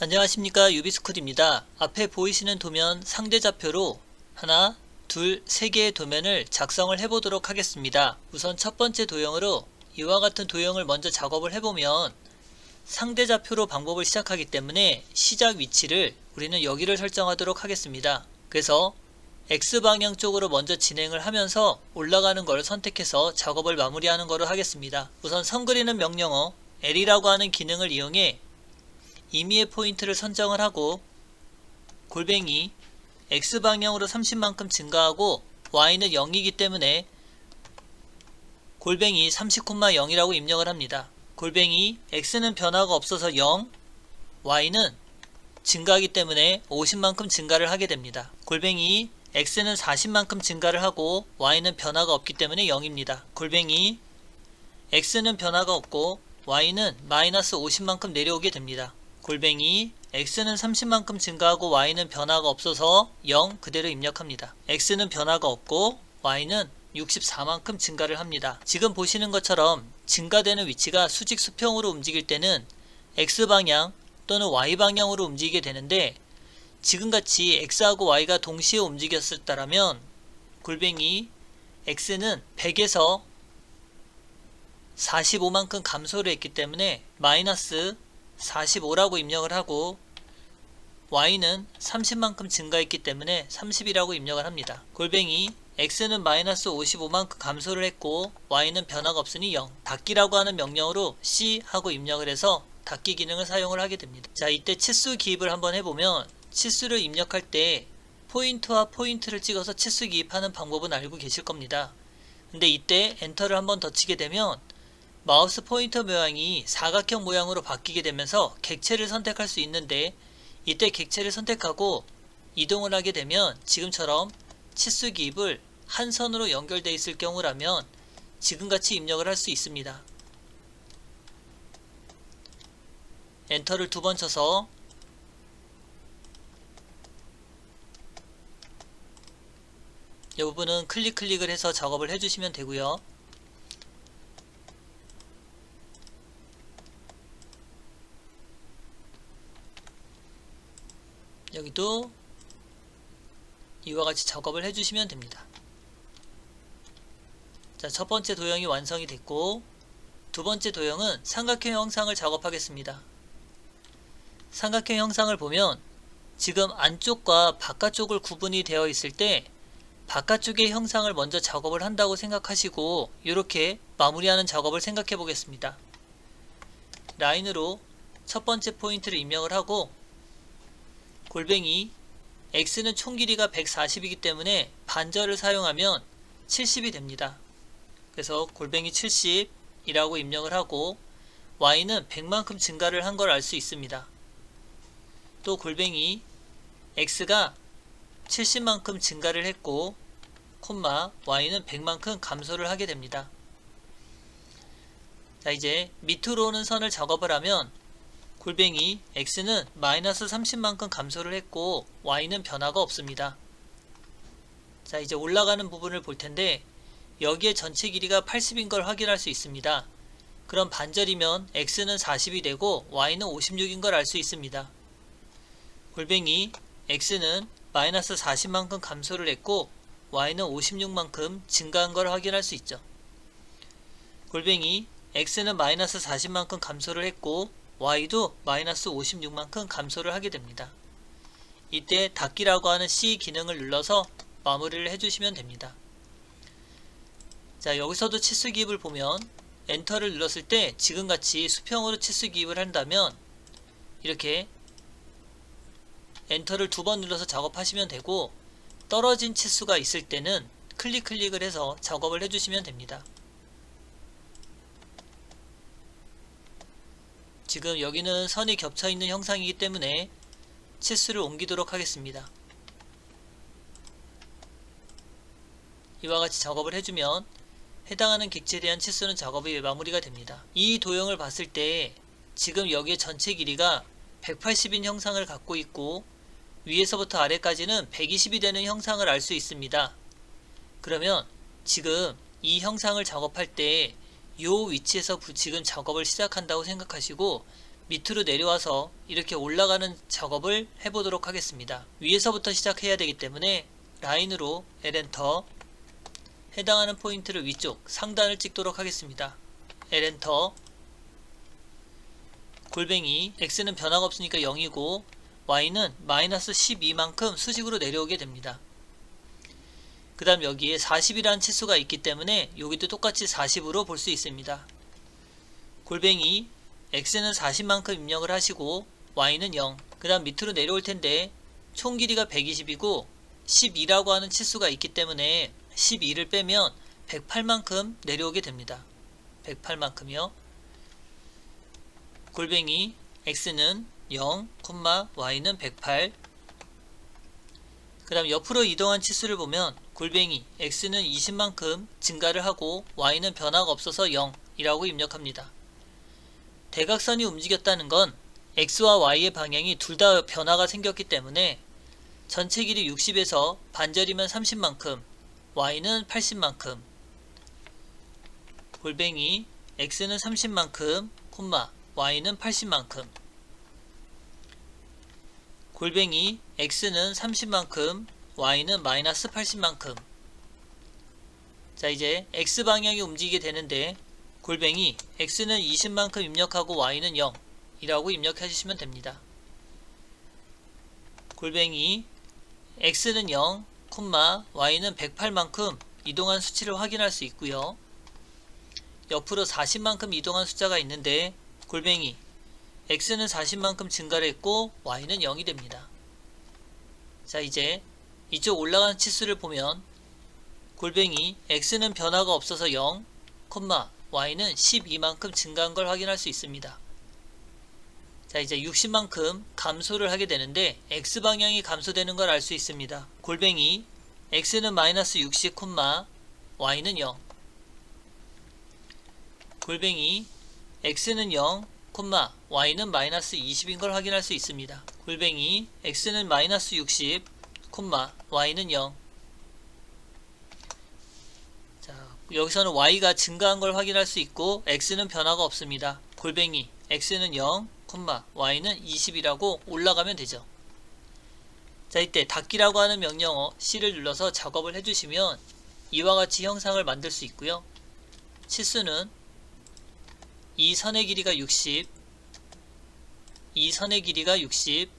안녕하십니까, 유비스쿨입니다. 앞에 보이시는 도면 상대 좌표로 하나, 둘, 세 개의 도면을 작성을 해보도록 하겠습니다. 우선 첫 번째 도형으로 이와 같은 도형을 먼저 작업을 해보면 상대 좌표로 방법을 시작하기 때문에 시작 위치를 우리는 여기를 설정하도록 하겠습니다. 그래서 X방향 쪽으로 먼저 진행을 하면서 올라가는 걸 선택해서 작업을 마무리하는 거로 하겠습니다. 우선 선 그리는 명령어 L이라고 하는 기능을 이용해 임의의 포인트를 선정을 하고 골뱅이 X방향으로 30만큼 증가하고 Y는 0이기 때문에 골뱅이 30,0이라고 입력을 합니다. 골뱅이 X는 변화가 없어서 0, Y는 증가하기 때문에 50만큼 증가를 하게 됩니다. 골뱅이 X는 40만큼 증가를 하고 Y는 변화가 없기 때문에 0입니다. 골뱅이 X는 변화가 없고 Y는 마이너스 50만큼 내려오게 됩니다. 골뱅이 X는 30만큼 증가하고 Y는 변화가 없어서 0 그대로 입력합니다. X는 변화가 없고 Y는 64만큼 증가를 합니다. 지금 보시는 것처럼 증가되는 위치가 수직 수평으로 움직일 때는 X방향 또는 Y방향으로 움직이게 되는데 지금같이 X하고 Y가 동시에 움직였었다면 골뱅이 X는 100에서 45만큼 감소를 했기 때문에 마이너스 45라고 입력을 하고 Y는 30만큼 증가했기 때문에 30이라고 입력을 합니다. 골뱅이 X는 마이너스 55만큼 감소를 했고 Y는 변화가 없으니 0. 닫기라고 하는 명령으로 C 하고 입력을 해서 닫기 기능을 사용을 하게 됩니다. 자, 이때 치수 기입을 한번 해보면 치수를 입력할 때 포인트와 포인트를 찍어서 치수 기입하는 방법은 알고 계실 겁니다. 근데 이때 엔터를 한번 더 치게 되면 마우스 포인터 모양이 사각형 모양으로 바뀌게 되면서 객체를 선택할 수 있는데 이때 객체를 선택하고 이동을 하게 되면 지금처럼 치수 기입을 한 선으로 연결되어 있을 경우라면 지금같이 입력을 할 수 있습니다. 엔터를 두 번 쳐서 이 부분은 클릭을 해서 작업을 해주시면 되고요. 여기도 이와 같이 작업을 해주시면 됩니다. 자, 첫 번째 도형이 완성이 됐고 두 번째 도형은 삼각형 형상을 작업하겠습니다. 삼각형 형상을 보면 지금 안쪽과 바깥쪽을 구분이 되어 있을 때 바깥쪽의 형상을 먼저 작업을 한다고 생각하시고 이렇게 마무리하는 작업을 생각해 보겠습니다. 라인으로 첫 번째 포인트를 입력을 하고 골뱅이 X는 총 길이가 140이기 때문에 반절을 사용하면 70이 됩니다. 그래서 골뱅이 70이라고 입력을 하고 Y는 100만큼 증가를 한 걸 알 수 있습니다. 또 골뱅이 X가 70만큼 증가를 했고 콤마 Y는 100만큼 감소를 하게 됩니다. 자, 이제 밑으로 오는 선을 작업을 하면 골뱅이 X는 마이너스 30만큼 감소를 했고 Y는 변화가 없습니다. 자, 이제 올라가는 부분을 볼 텐데 여기에 전체 길이가 80인 걸 확인할 수 있습니다. 그럼 반절이면 X는 40이 되고 Y는 56인 걸 알 수 있습니다. 골뱅이 X는 마이너스 40만큼 감소를 했고 Y는 56만큼 증가한 걸 확인할 수 있죠. 골뱅이 X는 마이너스 40만큼 감소를 했고 Y도 마이너스 56만큼 감소를 하게 됩니다. 이때 닫기라고 하는 C 기능을 눌러서 마무리를 해주시면 됩니다. 자, 여기서도 치수 기입을 보면 엔터를 눌렀을 때 지금같이 수평으로 치수 기입을 한다면 이렇게 엔터를 두 번 눌러서 작업하시면 되고 떨어진 치수가 있을 때는 클릭을 해서 작업을 해주시면 됩니다. 지금 여기는 선이 겹쳐있는 형상이기 때문에 치수를 옮기도록 하겠습니다. 이와 같이 작업을 해주면 해당하는 객체에 대한 치수는 작업이 마무리가 됩니다. 이 도형을 봤을 때 지금 여기에 전체 길이가 180인 형상을 갖고 있고 위에서부터 아래까지는 120이 되는 형상을 알 수 있습니다. 그러면 지금 이 형상을 작업할 때 요 위치에서 지금 작업을 시작한다고 생각하시고 밑으로 내려와서 이렇게 올라가는 작업을 해보도록 하겠습니다. 위에서부터 시작해야 되기 때문에 라인으로 L엔터, 해당하는 포인트를 위쪽 상단을 찍도록 하겠습니다. L엔터, 골뱅이 x는 변화가 없으니까 0이고 y는 마이너스 12만큼 수직으로 내려오게 됩니다. 그 다음 여기에 40이라는 치수가 있기 때문에 여기도 똑같이 40으로 볼 수 있습니다. 골뱅이 x는 40만큼 입력을 하시고 y는 0. 그 다음 밑으로 내려올 텐데 총 길이가 120이고 12라고 하는 치수가 있기 때문에 12를 빼면 108만큼 내려오게 됩니다. 108만큼이요. 골뱅이 x는 0, y는 108. 그 다음 옆으로 이동한 치수를 보면 골뱅이 x는 20만큼 증가를 하고 y는 변화가 없어서 0이라고 입력합니다. 대각선이 움직였다는 건 x와 y의 방향이 둘 다 변화가 생겼기 때문에 전체 길이 60에서 반절이면 30만큼, y는 80만큼. 골뱅이 x는 30만큼, y는 80만큼. 골뱅이 x는 30만큼, y는 마이너스 80만큼. 자, 이제 x방향이 움직이게 되는데 골뱅이 x는 20만큼 입력하고 y는 0 이라고 입력해 주시면 됩니다. 골뱅이 x는 0, y는 108만큼 이동한 수치를 확인할 수 있고요. 옆으로 40만큼 이동한 숫자가 있는데 골뱅이 x는 40만큼 증가를 했고 y는 0이 됩니다. 자, 이제 이쪽 올라가는 치수를 보면 골뱅이 x는 변화가 없어서 0, y는 12만큼 증가한 걸 확인할 수 있습니다. 자, 이제 60만큼 감소를 하게 되는데 x방향이 감소되는 걸 알 수 있습니다. 골뱅이 x는 마이너스 60, y는 0. 골뱅이 x는 0, y는 마이너스 20인 걸 확인할 수 있습니다. 골뱅이 x는 마이너스 60, y는 0. 자, 여기서는 y가 증가한 걸 확인할 수 있고 x는 변화가 없습니다. 골뱅이 x는 0, y는 20이라고 올라가면 되죠. 자, 이때 닫기라고 하는 명령어 C를 눌러서 작업을 해주시면 이와 같이 형상을 만들 수 있고요. 치수는 이 선의 길이가 60, 이 선의 길이가 60,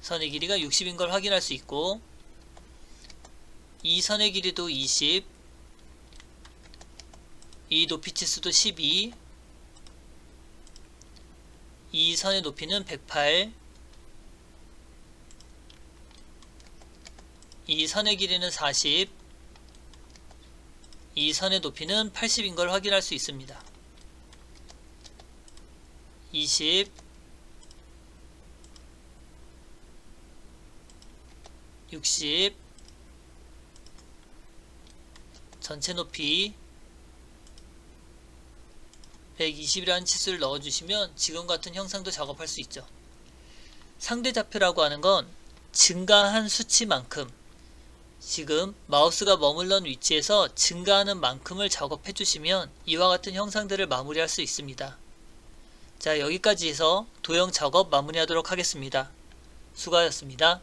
선의 길이가 60인 걸 확인할 수 있고, 이 선의 길이도 20, 이 높이 치수도 12, 이 선의 높이는 108, 이 선의 길이는 40, 이 선의 높이는 80인 걸 확인할 수 있습니다. 20, 60, 전체 높이 120이라는 치수를 넣어주시면 지금 같은 형상도 작업할 수 있죠. 상대 좌표라고 하는 건 증가한 수치만큼, 지금 마우스가 머물러 위치에서 증가하는 만큼을 작업해 주시면 이와 같은 형상들을 마무리할 수 있습니다. 자, 여기까지 해서 도형 작업 마무리하도록 하겠습니다. 수고하셨습니다.